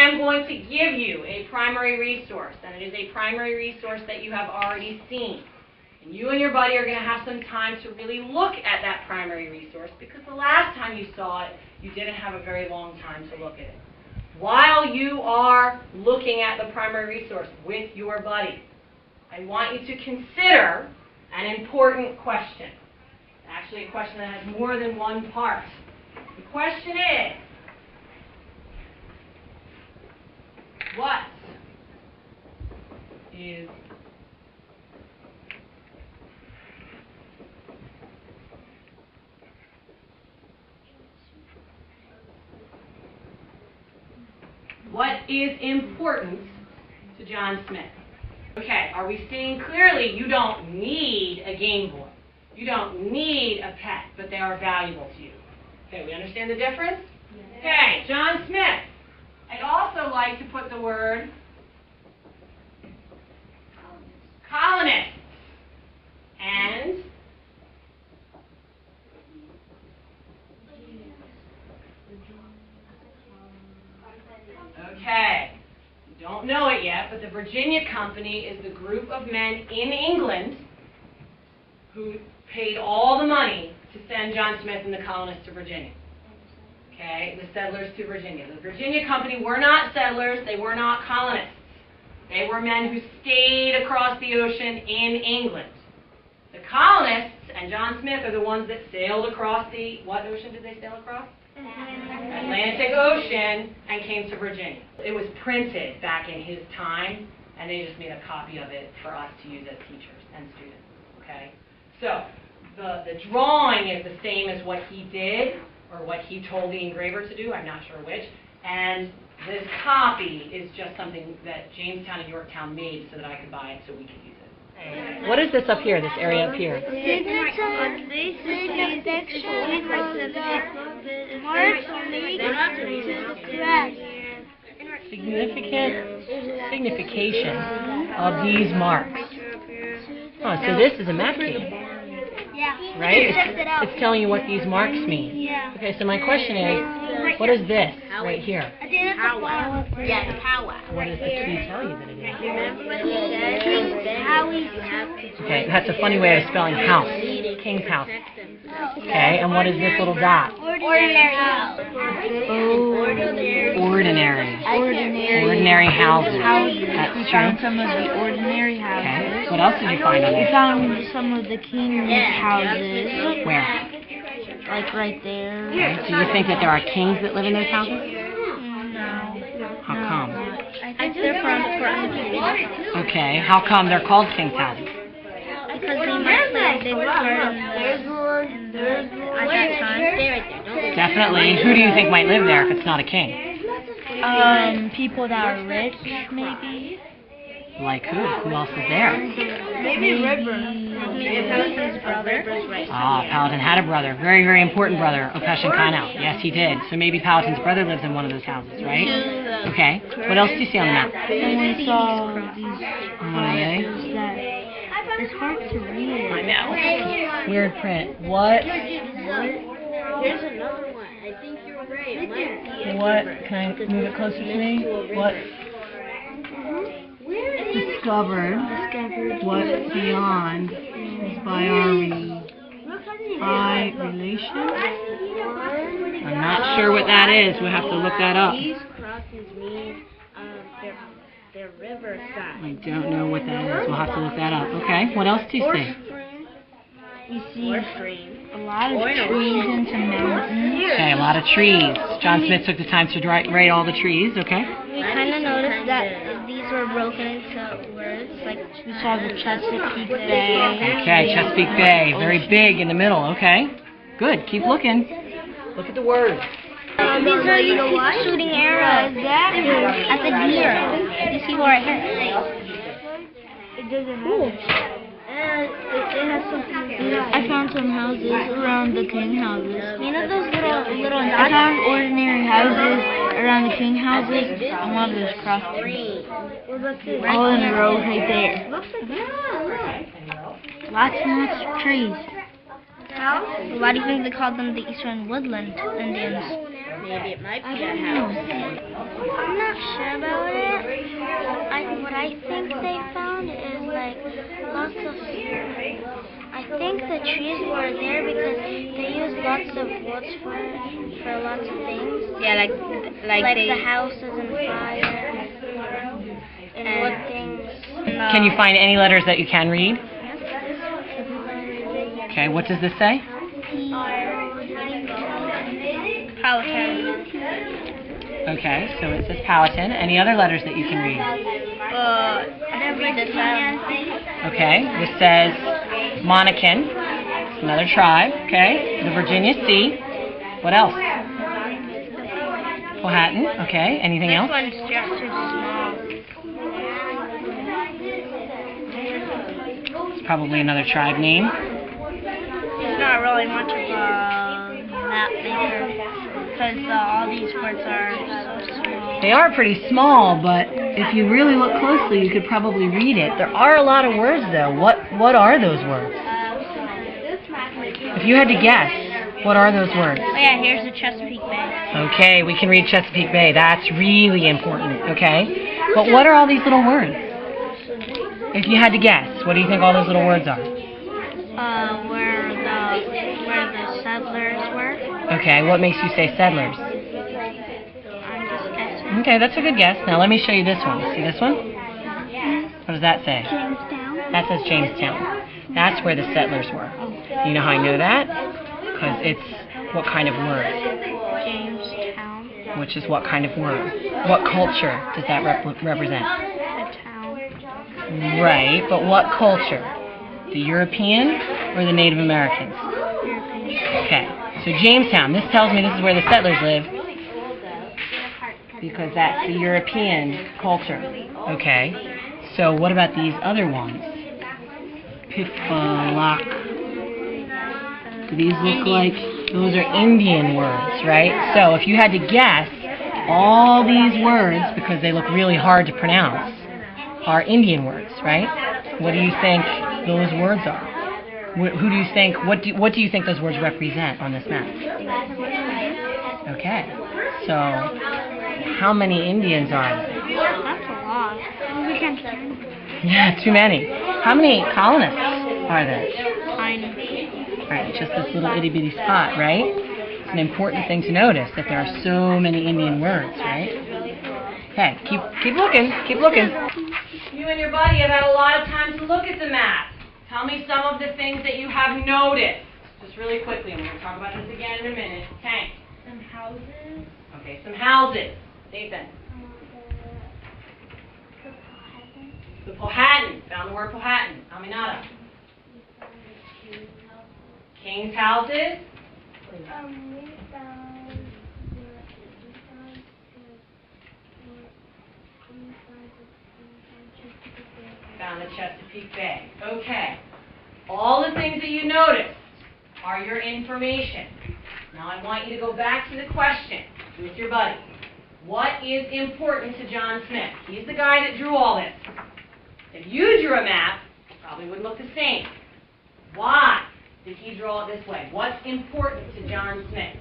am going to give you a primary resource, and it is a primary resource that you have already seen. And you and your buddy are going to have some time to really look at that primary resource, because the last time you saw it, you didn't have a very long time to look at it. While you are looking at the primary resource with your buddy, I want you to consider an important question. Actually, a question that has more than one part. The question is, what is important to John Smith? Okay, are we seeing clearly you don't need a Game Boy? You don't need a pet, but they are valuable to you. Okay, we understand the difference? Yes. Okay, John Smith. I'd also like to put the word colonists. And okay, you don't know it yet, but the Virginia Company is the group of men in England who paid all the money to send John Smith and the colonists to Virginia. Okay, the settlers to Virginia. The Virginia Company were not settlers, they were not colonists. They were men who stayed across the ocean in England. The colonists and John Smith are the ones that sailed across the, what ocean did they sail across? Atlantic Ocean, and came to Virginia. It was printed back in his time, and they just made a copy of it for us to use as teachers and students. Okay? So, the drawing is the same as what he did, or what he told the engraver to do, I'm not sure which, and this copy is just something that Jamestown and Yorktown made so that I could buy it so we could use it. What is this up here, this area up here? Signification of these marks. Oh, so this is a map key. Right? It's telling you what these marks mean. Okay, so my question is, what is this right here? Powwow. Yeah, powwow. What does the key tell you that it is? Remember what he said? Okay, that's a funny way of spelling house. King's house. Okay, and what is this little dot? Ordinary house. Ordinary houses. That's We true. found some of the ordinary houses. Okay, what else did you find on We this? found some of the king's houses, Where? like right there. Okay, so you think that there are kings that live in those houses? No. How come? I think they're from Okay, how come they're called king's houses? because they were part of at that time. Definitely. Who do you think might live there if it's not a king? People that are rich, maybe. Like who? Who else is there? Maybe Paladin's brother. Ah, Paladin had a brother. Very, very important brother, Opeshin Khanel. Yes, he did. So maybe Paladin's brother lives in one of those houses, right? Okay. What else do you see on the map? And we saw these Okay. houses that it's hard to read. I know. Weird print. What? Here's another one. I think you're right. What? Can I move it closer to me? What? Discovered what beyond is by relation? I'm not sure what that is. We'll have to look that up. These crossings mean they're riverside. I don't know what that is. We'll have to look that up. Okay. What else do you see? We see a lot of trees and some mountains. Okay, a lot of trees. John Smith took the time to write all the trees. Okay. We kind of noticed that these were broken into words, like we saw the Chesapeake Bay. Okay, Chesapeake Bay. Very big in the middle. Okay. Good. Keep looking. Look at the words. These are used shooting arrows at the deer. You see right here. It doesn't matter. It has something to do. I found some houses around the king houses. You know those little I found ordinary houses around the king houses and one of those cross trees. All in a row right there. Lots and lots of trees. House? Why do you think they called them the Eastern Woodland Indians? Maybe it might be a house. I'm not sure about it. What I think they found is like lots of. I think the trees were there because they used lots of woods for lots of things. Yeah, like The houses and fire and wood things. Can you find any letters that you can read? Okay, what does this say? Powhatan. Okay, so it says Powhatan. Any other letters that you can read? I didn't read this one. Okay, this says Monacan. It's another tribe. Okay, the Virginia Sea. What else? Powhatan. Okay, anything else? This one's just too small. It's probably another tribe name. It's not really much of a map maker because all these words are so small. They are pretty small, but if you really look closely, you could probably read it. There are a lot of words, though. What are those words? If you had to guess, what are those words? Oh yeah, here's the Chesapeake Bay. Okay, we can read Chesapeake Bay. That's really important, okay? But what are all these little words? If you had to guess, what do you think all those little words are? Where the settlers were. Okay, what makes you say settlers? I'm just guessing. Okay, that's a good guess. Now let me show you this one. See this one? What does that say? Jamestown. That says Jamestown. That's where the settlers were. You know how I know that? Because it's what kind of word? Jamestown. Which is what kind of word? What culture does that represent? The town. Right, but what culture? The European or the Native Americans? European. Okay, so Jamestown, this tells me this is where the settlers live because that's the European culture. Okay, so what about these other ones? Pipalak. Do these look like, those are Indian words, right? So if you had to guess, all these words, because they look really hard to pronounce, are Indian words, right? What do you think those words are? Who do you think, what do you think those words represent on this map? Okay, so how many Indians are there? That's a lot. We can't count. Yeah, too many. How many colonists are there? Tiny. Right, just this little itty bitty spot, right? It's an important thing to notice that there are so many Indian words, right? Okay, keep looking, keep looking. You and your buddy have had a lot of time to look at the map. Tell me some of the things that you have noticed. Just really quickly, and we're going to talk about this again in a minute. Tank. Some houses. Okay, some houses. Nathan. The Powhatan. Found the word Powhatan. Aminata. King's houses. We Found the Chesapeake Bay. Okay. All the things that you noticed are your information. Now I want you to go back to the question with your buddy. What is important to John Smith? He's the guy that drew all this. If you drew a map, it probably wouldn't look the same. Why did he draw it this way? What's important to John Smith?